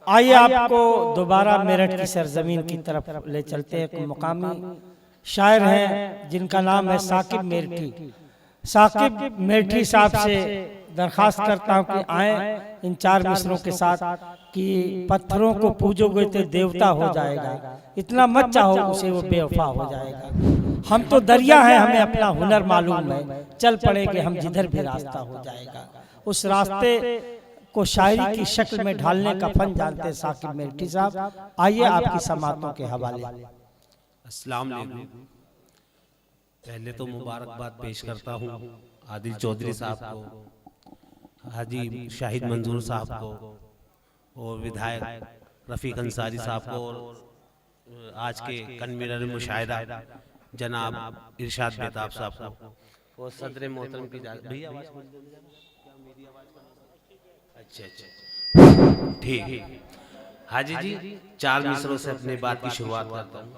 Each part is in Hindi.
आइए आपको दोबारा मेरठ की सरजमीन की तरफ ले चलते हैं। एक मुकामी शायर हैं जिनका नाम है साकिब मेरठी। साकिब मेरठी साहब से दरखास्त करता हूँ कि आए इन चार मिसरों के साथ कि पत्थरों को पूजोगे तो देवता हो जाएगा, इतना मत चाहो उसे वो बेवफा हो जाएगा। हम तो दरिया हैं, हमें अपना हुनर मालूम है, चल पड़ेंगे हम जिधर भी रास्ता हो जाएगा। उस रास्ते को शायरी की शक्ल में ढालने का फन जानते हैं साकिब मेरठी साहब। आइए आपकी समातों के हवाले। अस्सलाम वालेकुम। पहले तो मुबारकबाद पेश करता हूँ आदिल चौधरी साहब को, हाजी शाहिद मंजूर साहब को और विधायक रफ़ीक अंसारी साहब को और आज के कन्वीनर मुशाहिदा जनाब इरशाद बेताब साहब को और सदर मोहतरम की भैया अच्छा ठीक। हाजी जी चार मिसरों से अपनी बात की शुरुआत करता हूँ,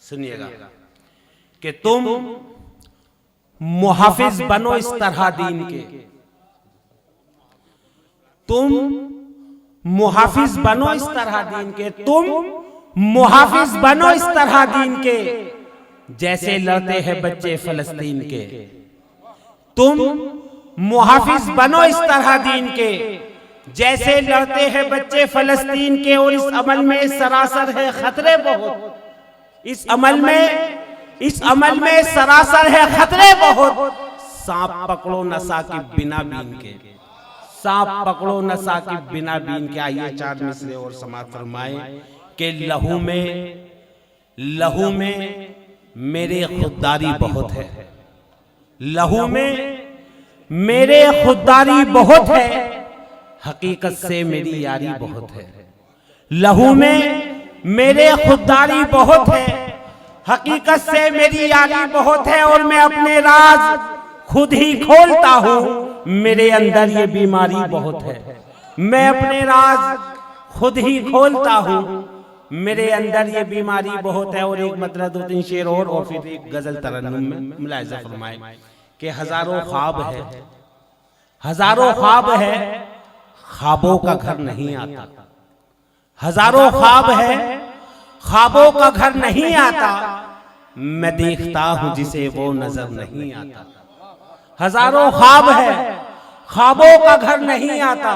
सुनिएगा कि तुम मुहाफिज बनो इस तरह दीन के, तुम मुहाफिज बनो इस तरह दीन के, तुम मुहाफिज बनो इस तरह दीन के, जैसे लड़ते हैं बच्चे फलस्तीन के। तुम मुहाफिज बनो इस तरह दीन के, जैसे लड़ते हैं बच्चे फलस्तीन के। और इस अमल में सरासर है खतरे बहुत, इस अमल में सरासर है खतरे बहुत। सांप पकड़ो न साकिब बिना बीन के, सांप पकड़ो न साकिब बिना बीन के। आइए चार मिसरे और समात फरमाए कि लहू में मेरे खुददारी बहुत है, लहू में मेरे खुददारी बहुत है, हकीकत से मेरी यारी बहुत है। लहू में मेरे खुददारी बहुत है, हकीकत से मेरी यारी बहुत है। और मैं अपने राज खुद ही खोलता हूँ, मेरे अंदर ये बीमारी बहुत है। मैं अपने राज खुद ही खोलता हूँ, मेरे अंदर ये बीमारी बहुत है। और एक मतलब दो तीन शेर और फिर एक गजल तरन्नुम में मुलाहिजा फरमाए कि हजारों ख्वाब है, हजारों ख्वाब है, ख्वाबों का घर नहीं आता। हजारों ख्वाब है, ख्वाबों का घर नहीं आता, मैं देखता हूं जिसे वो नजर नहीं आता। हजारों ख्वाब है, ख्वाबों का घर नहीं आता,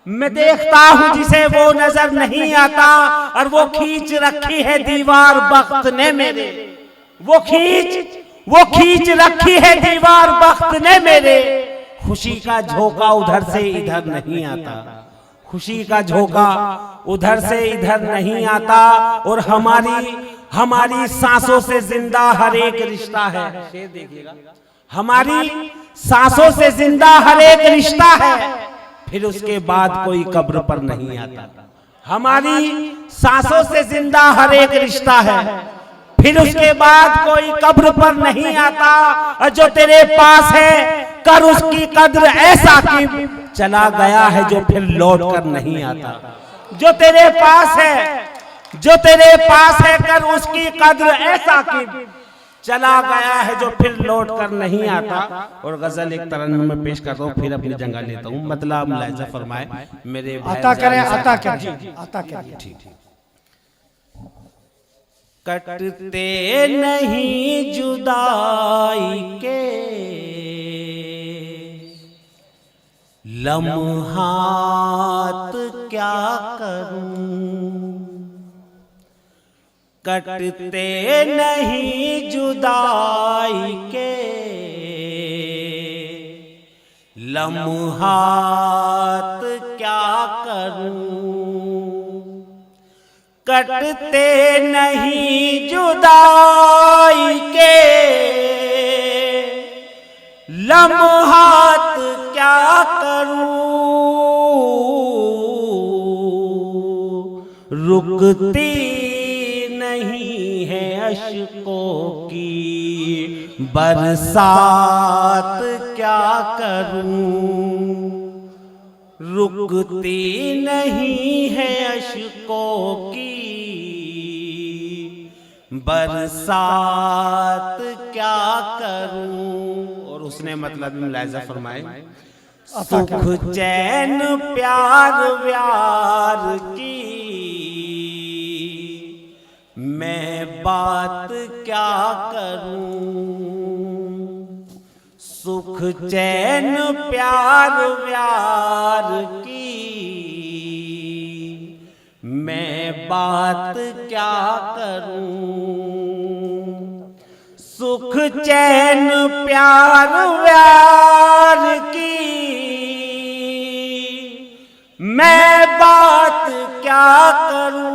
मैं देखता हूं जिसे वो नजर नहीं आता। और वो खींच रखी है दीवार बख्त ने मेरे, वो खींच रखी है दीवार बख्त ने मेरे। खुशी का झोंका उधर से इधर नहीं आता, खुशी का झोंका उधर से इधर नहीं आता। और हमारी सांसों से जिंदा हर एक रिश्ता है, शेर देखिएगा, हमारी सांसों से जिंदा हर एक रिश्ता है, फिर उसके बाद कोई कब्र पर नहीं आता। हमारी सांसों से जिंदा हर एक रिश्ता है, फिर उसके बाद कोई कब्र पर नहीं आता। और जो तेरे पास है कर उसकी कद्र ऐसा कि चला गया है जो फिर लौट कर नहीं आता। जो तेरे पास है कर उसकी कद्र ऐसा कि चला गया है जो फिर लौट कर नहीं आता। और गजल एक तरन्नुम में पेश करता हूँ, फिर अपनी जगह लेता हूँ। मतलब मुलाहिजा फरमाए मेरे आता करें ठीक। कटते नहीं जुदाई के लम्हात क्या करूं, कटते नहीं जुदाई के लम्हात क्या करूं, कटते नहीं जुदाई के लम्हात क्या करूं, रुकती नहीं है अश्कों की बरसात क्या करूं, रुकती नहीं है अश्कों की बरसात क्या करूं। और उसने मतलब मुलाहिजा फरमाए सुख चैन प्यार व्यार की मैं बात क्या करूं। सुख चैन प्यार व्यार की मैं बात क्या करूं। सुख चैन प्यार व्यार की मैं बात क्या करूं।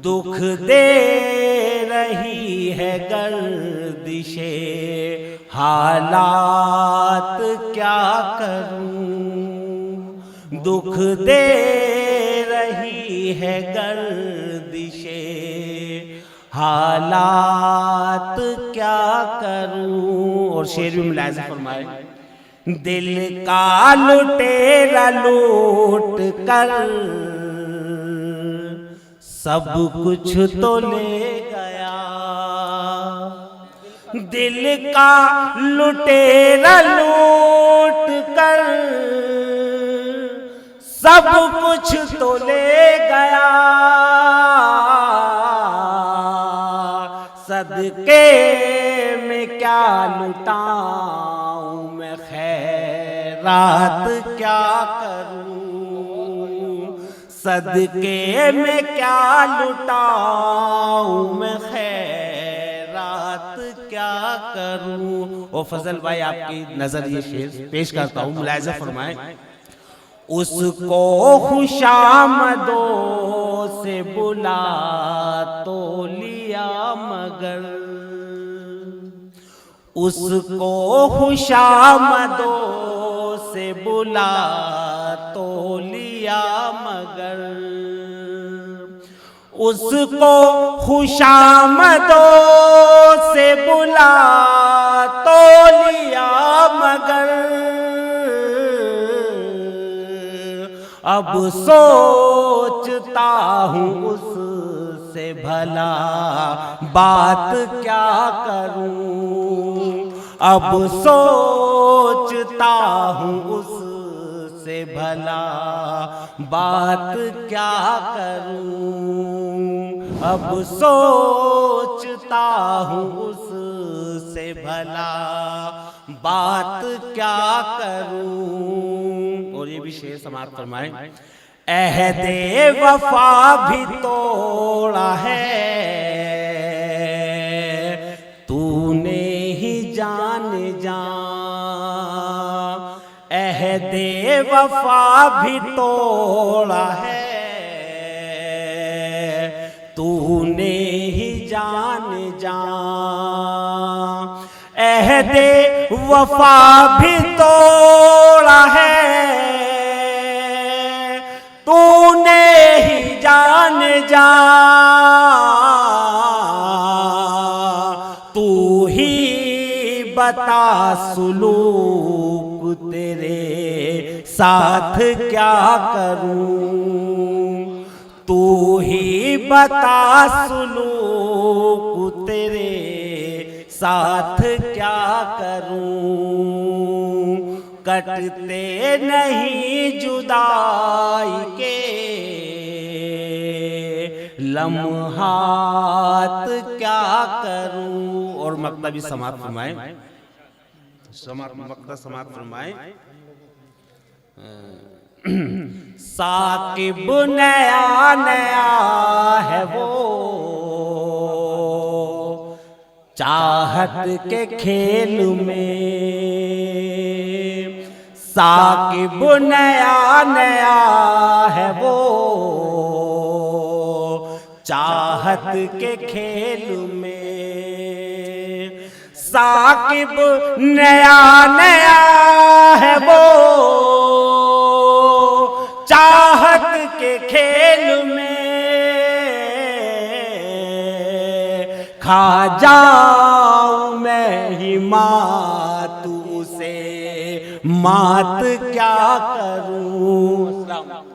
दुख दे रही है गर्दिशे हालात क्या करूं। दुख दे रही है गर्दिशे हालात क्या करूं। और शेर भी मुलाहिज़ा फरमाए। दिल का लुटेरा लूट कर सब कुछ तो ले गया। दिल का लुटेरा लूट कर सब कुछ तो ले गया। सदके में क्या लुटाऊं मैं खैरात क्या करूं। सदके में क्या लुटाऊं मैं खैरात क्या करूं। ओ फजल भाई आपकी नजर ये शेर पेश करता हूं, मुलाहिज़ा फरमाएं। उसको खुशामदों से बुला तो लिया मगर उसको खुशामदों से बुला तो लिया मगर उसको खुशामदों से बुला तो लिया मगर अब सोचता हूँ उससे भला बात क्या करूं। अब सोचता हूँ उससे भला बात क्या करूं। अब सोचता हूँ उससे भला बात क्या करूं। और ये भी शेर समाप्त फरमाएं। अहदे वफा भी तोड़ा है तूने ही जान जा। अहदे वफा भी तोड़ा है तूने ही जान जा। अहदे वफा भी तोड़ा है तूने ही जान जा। तू ही बता सुलूक तेरे साथ क्या करूं। तू ही बता सुलूक तेरे साथ क्या करूं। कटते नहीं जुदाई के लम्हात क्या करूं। और मक्ता भी समाप्त फरमाएं। मक्ता समाप्त फरमाएं। साकिब नया नया है वो चाहत के खेल में। साकिब नया नया है वो चाहत के खेल में। साकिब नया नया है वो चाहत के खेल में। खा जाऊं मैं ही मातू से मात क्या करूं।